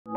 देखिए,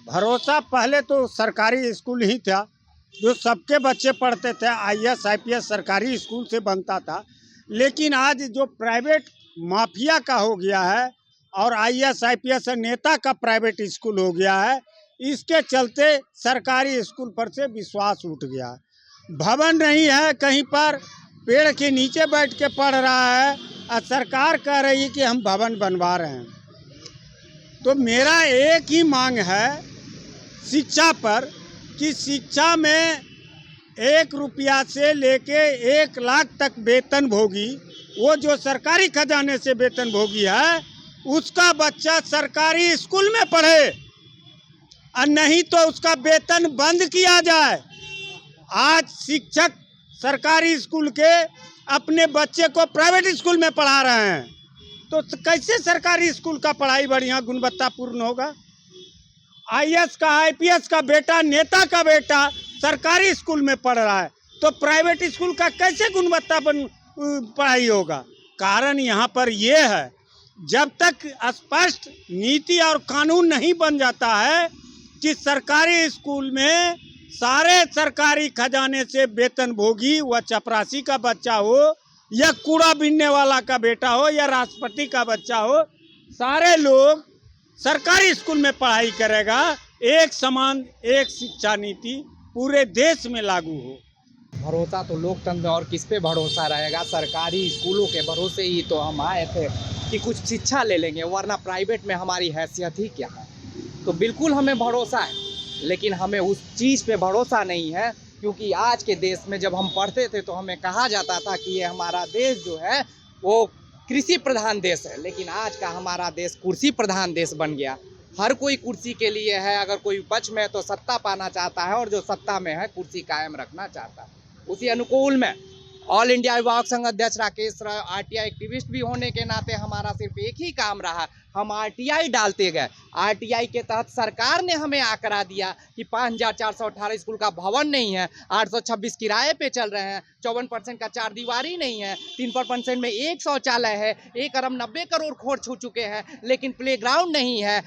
भरोसा पहले तो सरकारी स्कूल ही था, जो सबके बच्चे पढ़ते थे। आईएएस आईपीएस सरकारी स्कूल से बनता था। लेकिन आज जो प्राइवेट माफिया का हो गया है और आईएएस आईपीएस नेता का प्राइवेट स्कूल हो गया है, इसके चलते सरकारी स्कूल पर से विश्वास उठ गया है। भवन नहीं है, कहीं पर पेड़ के नीचे बैठ के पढ़ रहा है और सरकार कह रही है कि हम भवन बनवा रहे हैं। तो मेरा एक ही मांग है शिक्षा पर कि शिक्षा में 1 रुपया से लेके 1 लाख तक वेतनभोगी, वो जो सरकारी खजाने से वेतनभोगी है, उसका बच्चा सरकारी स्कूल में पढ़े और नहीं तो उसका वेतन बंद किया जाए। आज शिक्षक सरकारी स्कूल के अपने बच्चे को प्राइवेट स्कूल में पढ़ा रहे हैं, तो कैसे सरकारी स्कूल का पढ़ाई बढ़िया गुणवत्तापूर्ण होगा। आईएएस का आईपीएस का बेटा, नेता का बेटा सरकारी स्कूल में पढ़ रहा है, तो प्राइवेट स्कूल का कैसे गुणवत्तापूर्ण पढ़ाई होगा। कारण यहाँ पर ये है, जब तक स्पष्ट नीति और कानून नहीं बन जाता है कि सरकारी स्कूल में सारे सरकारी खजाने से वेतनभोगी, वह चपरासी का बच्चा हो या कूड़ा बीनने वाला का बेटा हो या राष्ट्रपति का बच्चा हो, सारे लोग सरकारी स्कूल में पढ़ाई करेगा, एक समान एक शिक्षा नीति पूरे देश में लागू हो। भरोसा तो लोकतंत्र में और किस पे भरोसा रहेगा। सरकारी स्कूलों के भरोसे ही तो हम आए थे कि कुछ शिक्षा ले लेंगे, वरना प्राइवेट में हमारी हैसियत ही क्या है। तो बिल्कुल हमें भरोसा है, लेकिन हमें उस चीज़ पे भरोसा नहीं है, क्योंकि आज के देश में जब हम पढ़ते थे तो हमें कहा जाता था कि ये हमारा देश जो है वो कृषि प्रधान देश है, लेकिन आज का हमारा देश कुर्सी प्रधान देश बन गया। हर कोई कुर्सी के लिए है, अगर कोई विपक्ष में है तो सत्ता पाना चाहता है, और जो सत्ता में है कुर्सी कायम रखना चाहता है। उसी अनुकूल में ऑल इंडिया अभिभावक संघ अध्यक्ष राकेश राय आरटीआई एक्टिविस्ट भी होने के नाते हमारा सिर्फ एक ही काम रहा, हम आरटीआई डालते गए। आरटीआई के तहत सरकार ने हमें आंकड़ा दिया कि 5418 स्कूल का भवन नहीं है, 826 किराए पे चल रहे हैं, 54% का 4 दीवारी नहीं है, 3% में 1 शौचालय है, 1 अरब 90 करोड़ खोर छू चुके हैं, लेकिन प्लेग्राउंड नहीं है।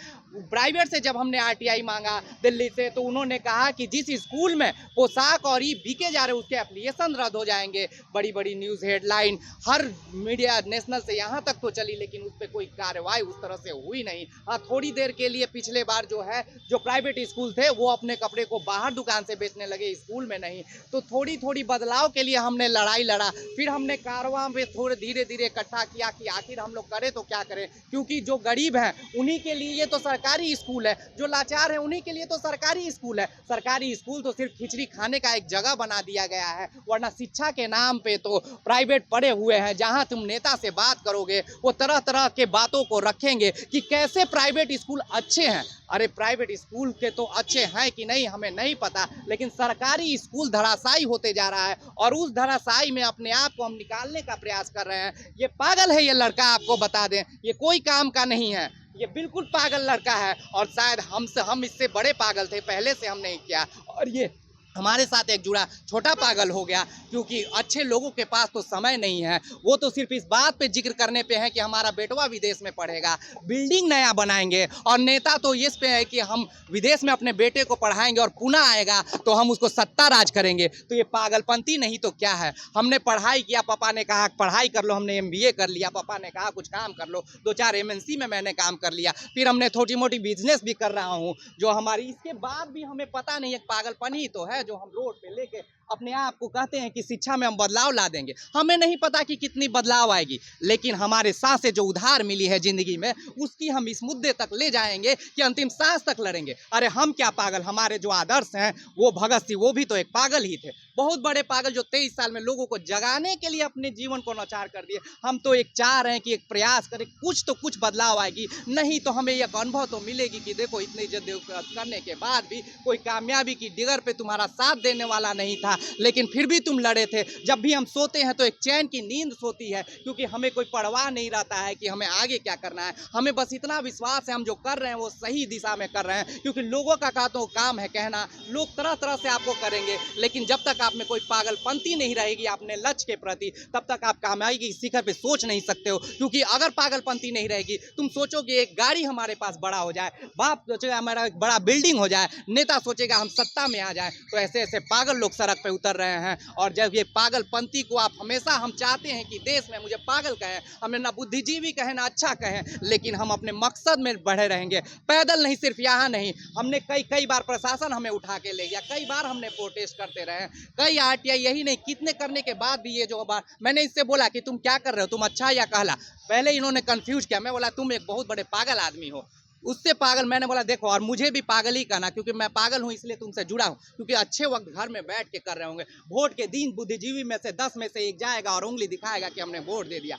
प्राइवेट से जब हमने आरटीआई मांगा दिल्ली से, तो उन्होंने कहा कि जिस स्कूल में पोशाक और ये बिके जा रहे उसके एप्लीकेशन रद्द हो जाएंगे। बड़ी बड़ी न्यूज़ हेडलाइन हर मीडिया नेशनल से यहाँ तक तो चली, लेकिन उस पर कोई कार्रवाई उस तरह से हुई नहीं। हाँ, थोड़ी देर के लिए पिछले बार जो प्राइवेट स्कूल थे वो अपने कपड़े को बाहर दुकान से बेचने लगे, स्कूल में नहीं। तो थोड़ी थोड़ी बदलाव के लिए हमने लड़ाई लड़ा, फिर हमने कारवां में थोड़े धीरे धीरे इकट्ठा किया कि आखिर हम लोग करें तो क्या करें, क्योंकि जो गरीब हैं उन्हीं के लिए ये तो सरकारी स्कूल है, जो लाचार है उन्हीं के लिए तो सरकारी स्कूल है। सरकारी स्कूल तो सिर्फ खिचड़ी खाने का एक जगह बना दिया गया है, वरना शिक्षा के नाम पे तो प्राइवेट पड़े हुए हैं। जहां तुम नेता से बात करोगे वो तरह तरह के बातों को रखेंगे कि कैसे प्राइवेट स्कूल अच्छे हैं। अरे प्राइवेट स्कूल के तो अच्छे हैं कि नहीं हमें नहीं पता, लेकिन सरकारी स्कूल धराशायी होते जा रहा है, और उस धराशायी में अपने आप को हम निकालने का प्रयास कर रहे हैं। ये पागल है ये लड़का, आपको बता दें, ये कोई काम का नहीं है, ये बिल्कुल पागल लड़का है। और शायद हम इससे बड़े पागल थे, पहले से हम नहीं किया, और ये हमारे साथ एक जुड़ा छोटा पागल हो गया, क्योंकि अच्छे लोगों के पास तो समय नहीं है। वो तो सिर्फ इस बात पे जिक्र करने पे है कि हमारा बेटवा विदेश में पढ़ेगा, बिल्डिंग नया बनाएंगे, और नेता तो इस पे है कि हम विदेश में अपने बेटे को पढ़ाएंगे और पुनः आएगा तो हम उसको सत्ता राज करेंगे। तो ये पागलपंती नहीं तो क्या है। हमने पढ़ाई किया, पापा ने कहा पढ़ाई कर लो, हमने MBA कर लिया, पापा ने कहा कुछ काम कर लो, 2-4 MNC में मैंने काम कर लिया, फिर हमने छोटी मोटी बिजनेस भी कर रहा हूँ जो हमारी, इसके बाद भी हमें पता नहीं है, पागलपन ही तो है जो हम रोड पे लेके अपने आप को कहते हैं कि शिक्षा में हम बदलाव ला देंगे। हमें नहीं पता कि कितनी बदलाव आएगी, लेकिन हमारे सांस से जो उधार मिली है जिंदगी में उसकी हम इस मुद्दे तक ले जाएंगे कि अंतिम सांस तक लड़ेंगे। अरे हम क्या पागल, हमारे जो आदर्श हैं वो भगत सिंह, वो भी तो एक पागल ही थे। बहुत बड़े पागल जो 23 साल में लोगों को जगाने के लिए अपने जीवन को नौचार कर दिए। हम तो एक चाह रहे हैं कि एक प्रयास करें, कुछ तो कुछ बदलाव आएगी, नहीं तो हमें एक अनुभव तो मिलेगी कि देखो इतनी जद्दोजहद करने के बाद भी कोई कामयाबी की डिगर पे तुम्हारा साथ देने वाला नहीं था, लेकिन फिर भी तुम लड़े थे। जब भी हम सोते हैं तो एक चैन की नींद सोती है, क्योंकि हमें कोई परवाह नहीं रहता है कि हमें आगे क्या करना है। हमें बस इतना विश्वास है हम जो कर रहे हैं वो सही दिशा में कर रहे हैं, क्योंकि लोगों का तो काम है कहना, लोग तरह तरह से आपको करेंगे, लेकिन जब तक आप में कोई पागलपंती नहीं रहेगी अपने लक्ष्य के प्रति, तब तक आप कामयाबी की शिखर पे सोच नहीं सकते हो। क्योंकि अगर पागलपंती नहीं रहेगी, तुम सोचोगे एक गाड़ी हमारे पास बड़ा हो जाए, बाप सोचेगा हमारा एक बड़ा बिल्डिंग हो जाए, नेता सोचेगा हम सत्ता में आ जाए, तो ऐसे ऐसे पागल लोग सड़क पे उतर रहे हैं। और जब ये पागलपंती को आप हमेशा, हम चाहते हैं कि देश में मुझे पागल कहें, हमें ना बुद्धिजीवी कहें ना अच्छा कहें, लेकिन हम अपने मकसद में बढ़े रहेंगे, पैदल नहीं, सिर्फ यहाँ नहीं। हमने कई बार प्रशासन हमें उठा के ले गया, कई बार हमने प्रोटेस्ट करते रहे, कई आरटीआई, यही नहीं कितने करने के बाद भी ये जो बार मैंने इससे बोला कि तुम क्या कर रहे हो, तुम अच्छा या कहला, पहले इन्होंने कंफ्यूज किया, मैं बोला तुम एक बहुत बड़े पागल आदमी हो, उससे पागल मैंने बोला देखो, और मुझे भी पागल ही कहना, क्योंकि मैं पागल हूं इसलिए तुमसे जुड़ा हूं, क्योंकि अच्छे वक्त घर में बैठ के कर रहे होंगे, वोट के दिन बुद्धिजीवी में से 10 में से एक जाएगा और उंगली दिखाएगा कि हमने वोट दे दिया।